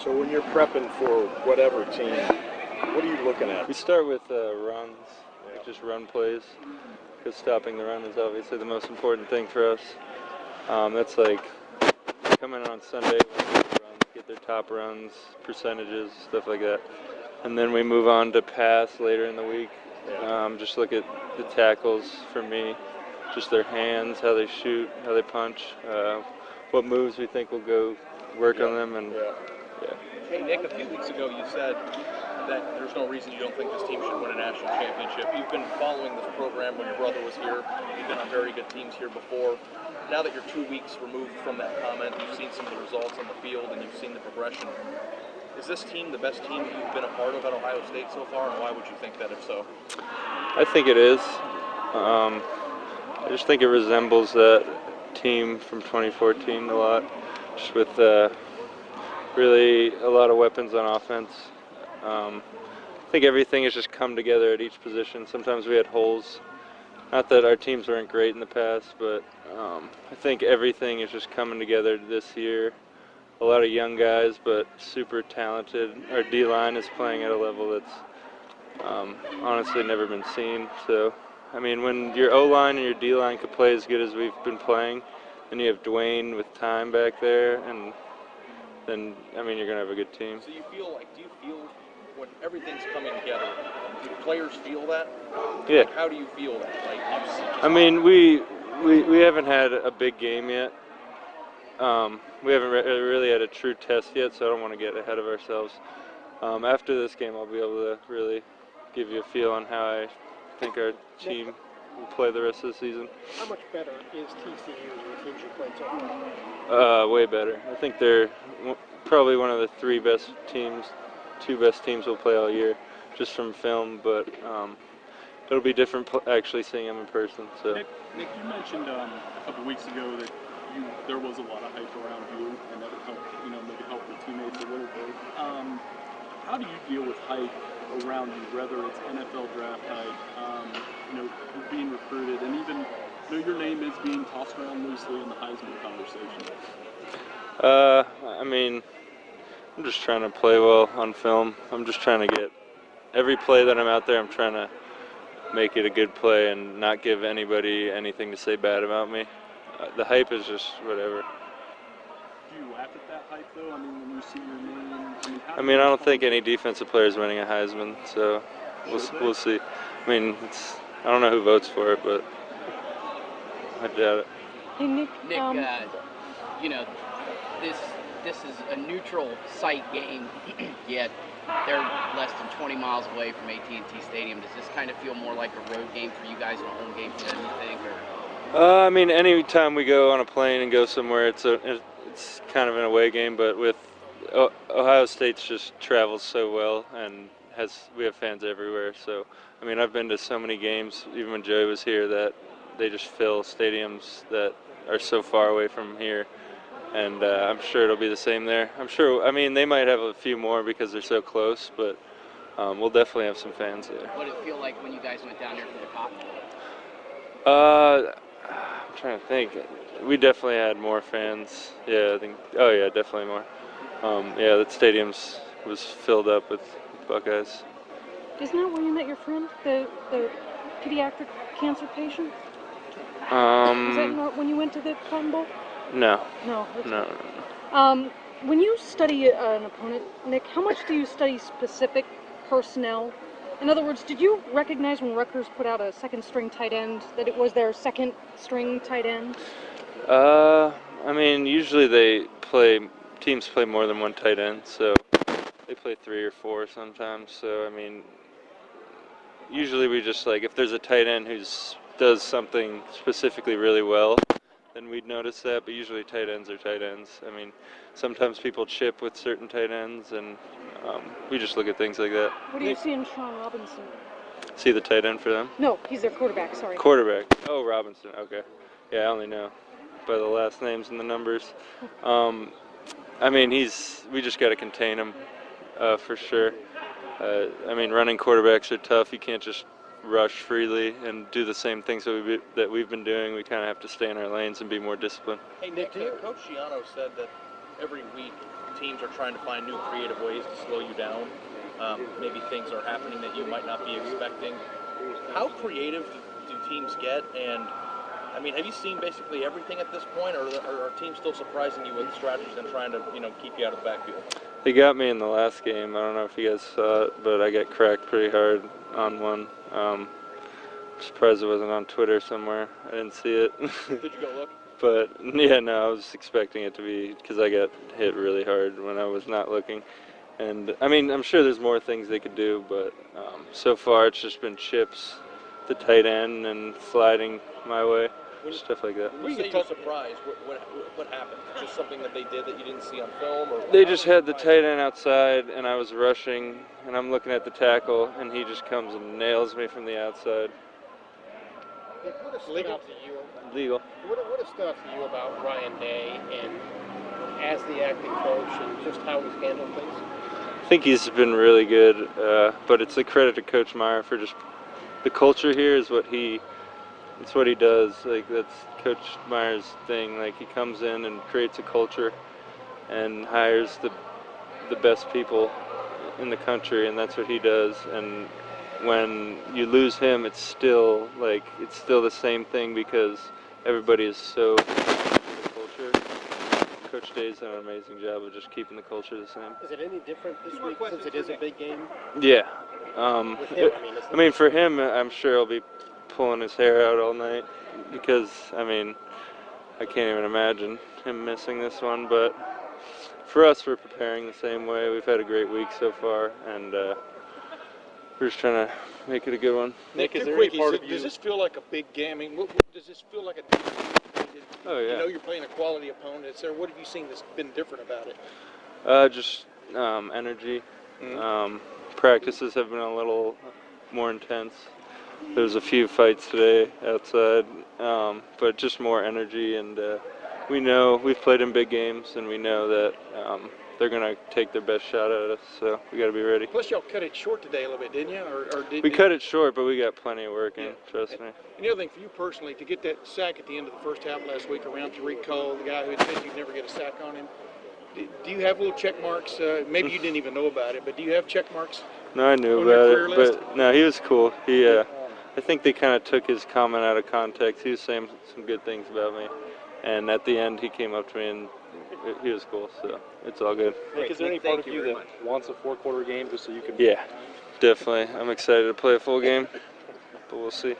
So when you're prepping for whatever team, what are you looking at? We start with runs, like just run plays, because stopping the run is obviously the most important thing for us. That's like coming on Sunday, get their top runs, percentages, stuff like that. And then we move on to pass later in the week. Just look at the tackles for me, just their hands, how they shoot, how they punch, what moves we think will go work on them. And Hey Nick, a few weeks ago you said that there's no reason you don't think this team should win a national championship. You've been following this program when your brother was here. You've been on very good teams here before. Now that you're 2 weeks removed from that comment, you've seen some of the results on the field and you've seen the progression. Is this team the best team you've been a part of at Ohio State so far, and why would you think that if so? I think it is. I just think it resembles that team from 2014 a lot, just with really a lot of weapons on offense. I think everything has just come together at each position. Sometimes we had holes. Not that our teams weren't great in the past, but I think everything is just coming together this year. A lot of young guys, but super talented. Our D-line is playing at a level that's honestly never been seen. So, I mean, when your O-line and your D-line could play as good as we've been playing, and you have Dwayne with time back there, and then, I mean, you're going to have a good team. So do you feel when everything's coming together, do players feel that? Yeah. Like, how do you feel that? Like, I mean, we haven't had a big game yet. We haven't really had a true test yet, so I don't want to get ahead of ourselves. After this game, I'll be able to really give you a feel on how I think our team will play the rest of the season. How much better is TCU than the teams you played so far? Way better. I think they're probably one of the two best teams we'll play all year, just from film, but it'll be different actually seeing them in person. So. Nick, you mentioned a couple weeks ago that there was a lot of hype around you, and that would help, maybe help your teammates a little bit. How do you deal with hype around you, whether it's NFL draft hype, being recruited, and even your name is being tossed around loosely in the Heisman conversation? I mean, I'm just trying to play well on film. I'm just trying to get every play that I'm out there, I'm trying to make it a good play and not give anybody anything to say bad about me. The hype is just whatever. Do you laugh at that hype, though? I mean, when you see your name? I don't think any defensive player is winning a Heisman, so we'll see. I mean, I don't know who votes for it, but I doubt it. Hey, Nick, this is a neutral site game, yet they're less than 20 miles away from AT&T Stadium. Does this kind of feel more like a road game for you guys and a home game for them, you think? I mean, any time we go on a plane and go somewhere, it's kind of an away game. But with Ohio State's just travels so well, and we have fans everywhere. So, I mean, I've been to so many games, even when Joey was here, that they just fill stadiums that are so far away from here. And I'm sure it'll be the same there. I mean, they might have a few more because they're so close, but we'll definitely have some fans there. What did it feel like when you guys went down there for the Cotton Bowl? I'm trying to think. We definitely had more fans. Yeah, I think. Oh yeah, definitely more. That stadium was filled up with Buckeyes. Isn't that where you met your friend, the pediatric cancer patient? Was that not when you went to the Cotton Bowl? No. No. No. When you study an opponent, Nick, how much do you study specific personnel? In other words, did you recognize when Rutgers put out a second-string tight end that it was their second-string tight end? I mean, usually teams play more than one tight end, so they play 3 or 4 sometimes. So, I mean, usually we just, if there's a tight end who does something specifically really well, then we'd notice that, but usually tight ends are tight ends. I mean, sometimes people chip with certain tight ends, and we just look at things like that. What do you see in Sean Robinson? See the tight end for them? No, he's their quarterback, sorry. Quarterback. Oh, Robinson, okay. Yeah, I only know by the last names and the numbers. I mean, we just got to contain him for sure. I mean, running quarterbacks are tough. You can't just rush freely and do the same things that we've been doing. We kind of have to stay in our lanes and be more disciplined. Hey, Nick, Coach Schiano said that every week teams are trying to find new creative ways to slow you down. Maybe things are happening that you might not be expecting. How creative do teams get? And I mean, have you seen basically everything at this point, or are teams still surprising you with strategies and trying to, keep you out of the backfield? They got me in the last game. I don't know if you guys saw it, but I got cracked pretty hard on one. I'm surprised it wasn't on Twitter somewhere. I didn't see it. Did you go look? But yeah, no, I was expecting it to be, because I got hit really hard when I was not looking. And I mean, I'm sure there's more things they could do, but so far it's just been chips, the tight end, and sliding my way, stuff like that. When you say you're surprised, what happened? Just something that they did that you didn't see on film? Or They just had the tight end outside, and I was rushing, and I'm looking at the tackle, and he just comes and nails me from the outside. What has stood out to you? Legal. What has stood out to you about Ryan Day and as the acting coach and just how he's handled things? I think he's been really good, but it's a credit to Coach Meyer for just the culture here is what it's what he does. Like, that's Coach Meyer's thing. Like, he comes in and creates a culture and hires the best people in the country, and that's what he does. And when you lose him, it's still the same thing because everybody is so into the culture. Coach Day's done an amazing job of just keeping the culture the same. Is it any different this week since it is a big game? Yeah. With him, I mean, for him, I'm sure he'll be pulling his hair out all night because, I mean, I can't even imagine him missing this one. But for us, we're preparing the same way. We've had a great week so far, and we're just trying to make it a good one. Nick, is there any part of you? Does this feel like a big game? I mean, does this feel like a? Oh yeah. You know, you're playing a quality opponent. So what have you seen that's been different about it? Just energy. Practices have been a little more intense. There's a few fights today outside, but just more energy. And we know we've played in big games, and we know that they're going to take their best shot at us, so we got to be ready. Plus, y'all cut it short today a little bit, didn't you? Or did we cut it short, but we got plenty of work in, trust me. And the other thing for you personally, to get that sack at the end of the first half last week around Tariq Cole, the guy who had said you'd never get a sack on him, do you have little check marks? Maybe you didn't even know about it, but do you have check marks? No, I knew about it, but no, he was cool. I think they kind of took his comment out of context. He was saying some good things about me, and at the end he came up to me and he was cool, so it's all good. Nick, is there any part of you that wants a four-quarter game just so you can... Yeah, definitely. I'm excited to play a full game, but we'll see.